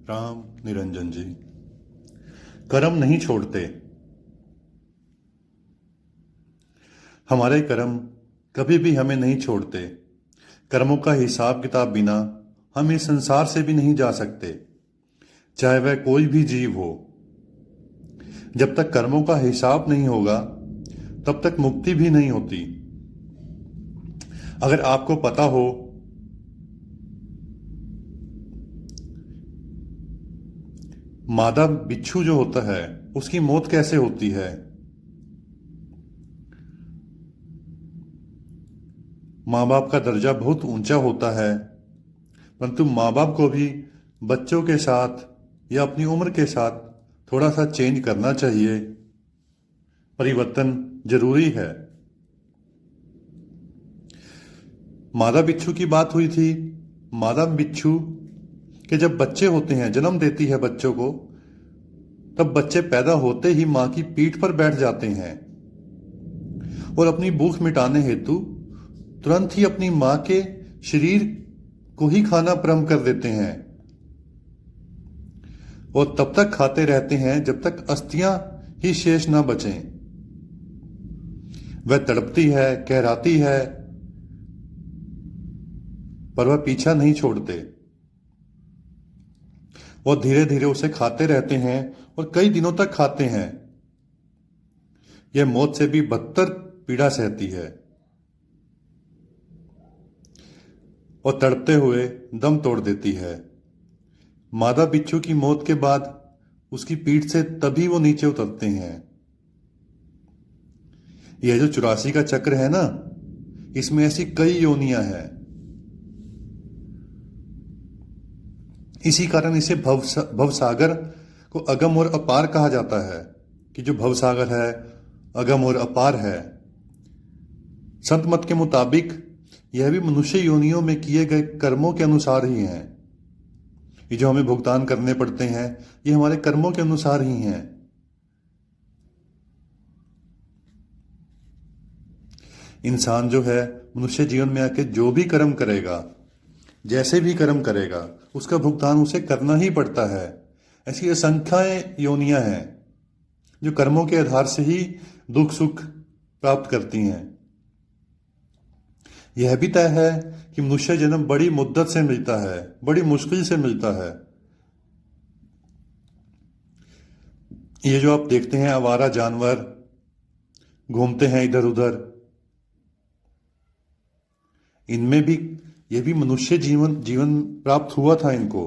राम निरंजन जी। कर्म नहीं छोड़ते। हमारे कर्म कभी भी हमें नहीं छोड़ते। कर्मों का हिसाब किताब बिना हम इस संसार से भी नहीं जा सकते, चाहे वह कोई भी जीव हो। जब तक कर्मों का हिसाब नहीं होगा तब तक मुक्ति भी नहीं होती। अगर आपको पता हो मादा बिच्छू जो होता है उसकी मौत कैसे होती है, माँ बाप का दर्जा बहुत ऊंचा होता है, परंतु माँ बाप को भी बच्चों के साथ या अपनी उम्र के साथ थोड़ा सा चेंज करना चाहिए। परिवर्तन जरूरी है। मादा बिच्छू की बात हुई थी। मादा बिच्छू के जब बच्चे होते हैं, जन्म देती है बच्चों को, तब बच्चे पैदा होते ही मां की पीठ पर बैठ जाते हैं और अपनी भूख मिटाने हेतु तुरंत ही अपनी मां के शरीर को ही खाना प्रारंभ कर देते हैं और तब तक खाते रहते हैं जब तक अस्थियां ही शेष ना बचें। वह तड़पती है, कहराती है, पर वह पीछा नहीं छोड़ते। वो धीरे धीरे उसे खाते रहते हैं और कई दिनों तक खाते हैं। यह मौत से भी बदतर पीड़ा सहती है और तड़पते हुए दम तोड़ देती है। मादा बिच्छू की मौत के बाद उसकी पीठ से तभी वो नीचे उतरते हैं। यह जो 84 का चक्र है ना, इसमें ऐसी कई योनियां हैं। इसी कारण इसे भवसागर को अगम और अपार कहा जाता है कि जो भवसागर है अगम और अपार है। संत मत के मुताबिक यह भी मनुष्य योनियों में किए गए कर्मों के अनुसार ही हैं। ये जो हमें भुगतान करने पड़ते हैं ये हमारे कर्मों के अनुसार ही हैं। इंसान जो है मनुष्य जीवन में आके जो भी कर्म करेगा, जैसे भी कर्म करेगा, उसका भुगतान उसे करना ही पड़ता है। ऐसी असंख्य योनियां हैं जो कर्मों के आधार से ही दुख सुख प्राप्त करती हैं। यह भी तय है कि मनुष्य जन्म बड़ी मुद्दत से मिलता है, बड़ी मुश्किल से मिलता है। ये जो आप देखते हैं आवारा जानवर घूमते हैं इधर उधर, इनमें भी यह भी मनुष्य जीवन प्राप्त हुआ था इनको।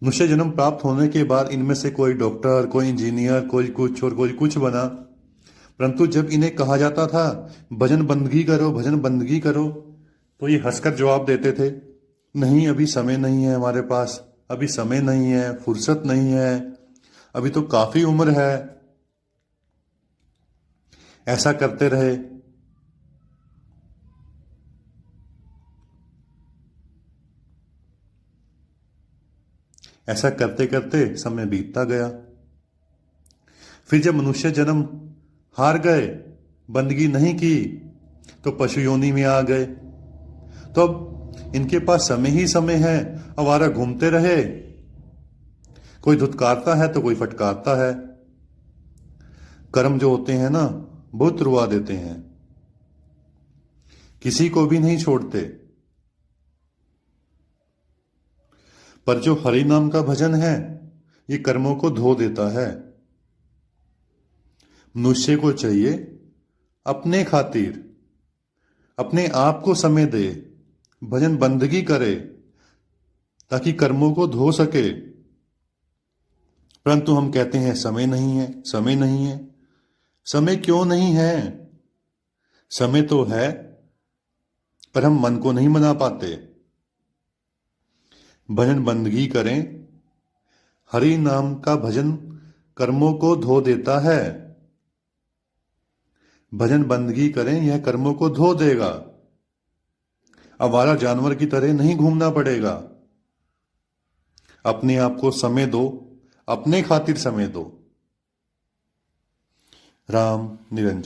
मनुष्य जन्म प्राप्त होने के बाद इनमें से कोई डॉक्टर, कोई इंजीनियर, कोई कुछ और कोई कुछ बना। परंतु जब इन्हें कहा जाता था भजन बंदगी करो, भजन बंदगी करो, तो ये हंसकर जवाब देते थे, नहीं अभी समय नहीं है हमारे पास, अभी समय नहीं है, फुर्सत नहीं है, अभी तो काफी उम्र है। ऐसा करते रहे। ऐसा करते करते समय बीतता गया। फिर जब मनुष्य जन्म हार गए, बंदगी नहीं की, तो पशु योनि में आ गए। तो अब इनके पास समय ही समय है, आवारा घूमते रहे। कोई धुतकारता है तो कोई फटकारता है। कर्म जो होते हैं ना, बहुत रुआ देते हैं, किसी को भी नहीं छोड़ते। पर जो हरि नाम का भजन है ये कर्मों को धो देता है। मनुष्य को चाहिए अपने खातिर अपने आप को समय दे, भजन बंदगी करे ताकि कर्मों को धो सके। परंतु हम कहते हैं समय नहीं है, समय नहीं है। समय क्यों नहीं है? समय तो है, पर हम मन को नहीं मना पाते। भजन बंदगी करें। हरि नाम का भजन कर्मों को धो देता है। भजन बंदगी करें, यह कर्मों को धो देगा। आवारा जानवर की तरह नहीं घूमना पड़ेगा। अपने आप को समय दो, अपने खातिर समय दो। राम निरंजन।